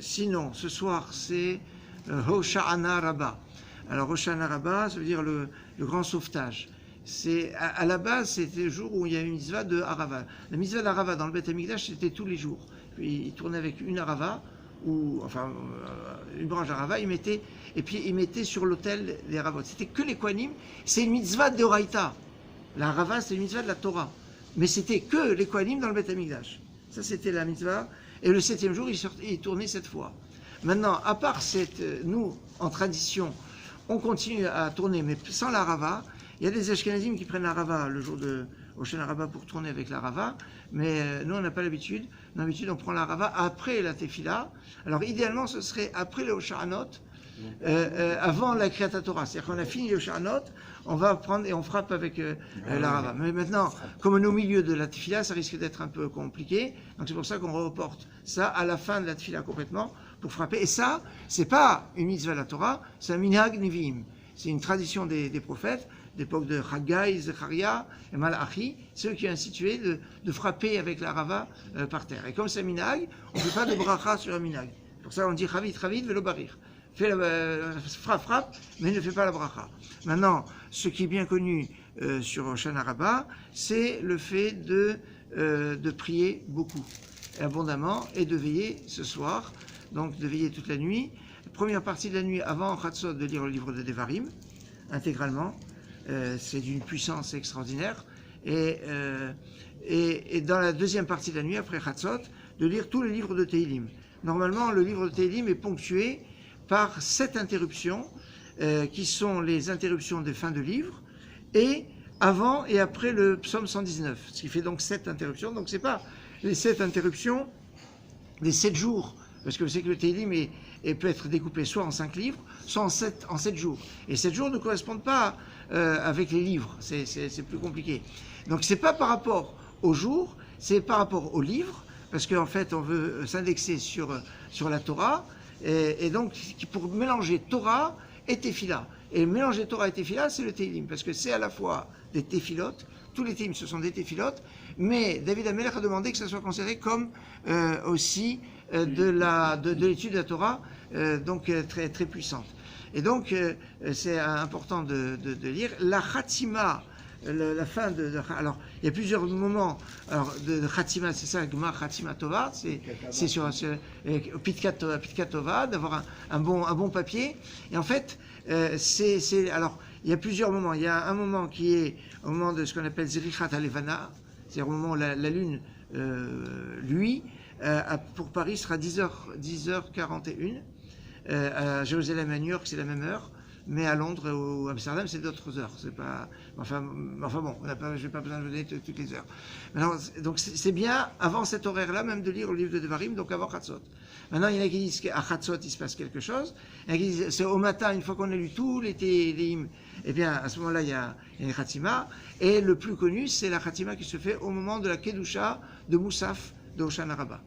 Sinon, ce soir, c'est Hosha'ana Rabbah. Alors, Hosha'ana Rabbah, ça veut dire le grand sauvetage. À la base, c'était le jour où il y a une mitzvah de Harava. La mitzvah d'Harava dans le Beth Amikdash, c'était tous les jours. Puis, il tournait avec une Harava, une branche d'Harava, il mettait sur l'autel les Haravot. C'était que les Kohanim. C'est une mitzvah de Horaïta. La Harava, c'est une mitzvah de la Torah. Mais c'était que les Kohanim dans le Beth Amikdash. Ça, c'était la mitzvah. Et le 7e jour, il tournait 7 fois. Maintenant, à part nous, en tradition, on continue à tourner, mais sans la Harava. Il y a des Ashkenazim qui prennent la Harava le jour de Hoshana Rabbah pour tourner avec la Harava, mais nous, on n'a pas l'habitude. D'habitude, on prend la Harava après la Tefila. Alors, idéalement, ce serait après le Hoshanot, avant la Kriyat Torah. C'est-à-dire qu'on a fini le Hoshanot, on va prendre et on frappe avec la Harava. Mais maintenant, comme on est au milieu de la Tefila, ça risque d'être un peu compliqué. Donc, c'est pour ça qu'on reporte ça à la fin de la Tefila complètement pour frapper. Et ça, c'est pas une mitzvah de la Torah, c'est un minhag nevi'im. C'est une tradition des prophètes, d'époque de Haggai, Zecharia et Malachi, ceux qui ont institué de frapper avec la rava par terre. Et comme c'est un minhag, on ne fait pas de bracha sur un minhag. Pour ça, on dit Chavit, velo barir. Frappe, mais ne fait pas la bracha. Maintenant, ce qui est bien connu sur Hoshana Rabbah, c'est le fait de prier beaucoup, et abondamment, et de veiller ce soir, donc de veiller toute la nuit. Première partie de la nuit avant Chatzot de lire le livre de Devarim, intégralement. C'est d'une puissance extraordinaire. Et dans la deuxième partie de la nuit, après Chatzot, de lire tous les livres de Tehillim. Normalement, le livre de Tehillim est ponctué par 7 interruptions, qui sont les interruptions des fins de livre, et avant et après le psaume 119, ce qui fait donc 7 interruptions. Donc c'est pas les 7 interruptions des 7 jours, parce que vous savez que le Tehillim peut être découpé soit en 5 livres, soit en 7 jours. Et 7 jours ne correspondent pas avec les livres, c'est plus compliqué. Donc c'est pas par rapport au jour, c'est par rapport aux livres, parce qu'en fait on veut s'indexer sur la Torah, et donc pour mélanger Torah et Tefila. Et mélanger Torah et Tefila, c'est le Tehillim, parce que c'est à la fois des Tefilot, tous les Tehillim ce sont des Tefilot, mais David HaMelech a demandé que ça soit considéré comme aussi de l'étude de la Torah, donc très, très puissante. Et donc, c'est important de lire. La Khatima, la fin alors, il y a plusieurs moments de Khatima, c'est ça, Gmar Khatima Tova, c'est sur Pitkat Tova, d'avoir un bon papier. Et en fait, alors, il y a plusieurs moments. Il y a un moment qui est au moment de ce qu'on appelle Zerichat Alevana, c'est-à-dire au moment où la lune luit. Pour Paris, ce sera 10h41. À Jérusalem et à New York, c'est la même heure. Mais à Londres ou à Amsterdam, c'est d'autres heures. C'est pas, enfin bon, je n'ai pas besoin de donner toutes les heures. Maintenant, donc c'est bien, avant cet horaire-là, même de lire le livre de Devarim, donc avant Chatzot. Maintenant, il y en a qui disent qu'à Chatzot, il se passe quelque chose. Il y en a qui disent c'est au matin, une fois qu'on a lu tous les hymnes, eh bien, à ce moment-là, il y a une Khatima. Et le plus connu, c'est la Khatima qui se fait au moment de la Kedusha de Moussaf de Hoshana Rabbah.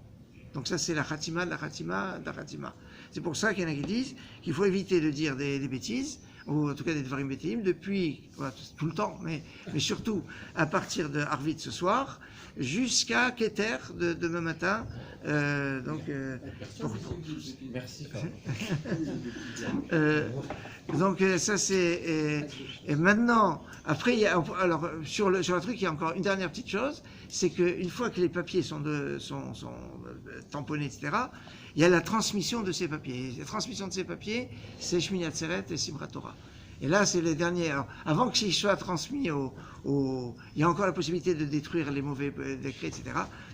Donc ça, c'est la Khatima de la Khatima de la Khatima. C'est pour ça qu'il y en a qui disent qu'il faut éviter de dire des bêtises, ou en tout cas des Dvarim Beteim, depuis, tout le temps, mais surtout à partir de Arvit ce soir, jusqu'à Keter de demain matin. Merci. Donc ça c'est... et maintenant, après, alors sur le truc, il y a encore une dernière petite chose, c'est qu'une fois que les papiers sont tamponnés, etc., il y a la transmission de ces papiers. La transmission de ces papiers, c'est Shmini Atzeret et Simchat Torah. Et là, c'est les derniers. Alors, avant qu'ils soient transmis il y a encore la possibilité de détruire les mauvais décrets, etc.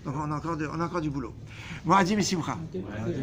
Donc, on a encore du boulot. Moadim et Simcha.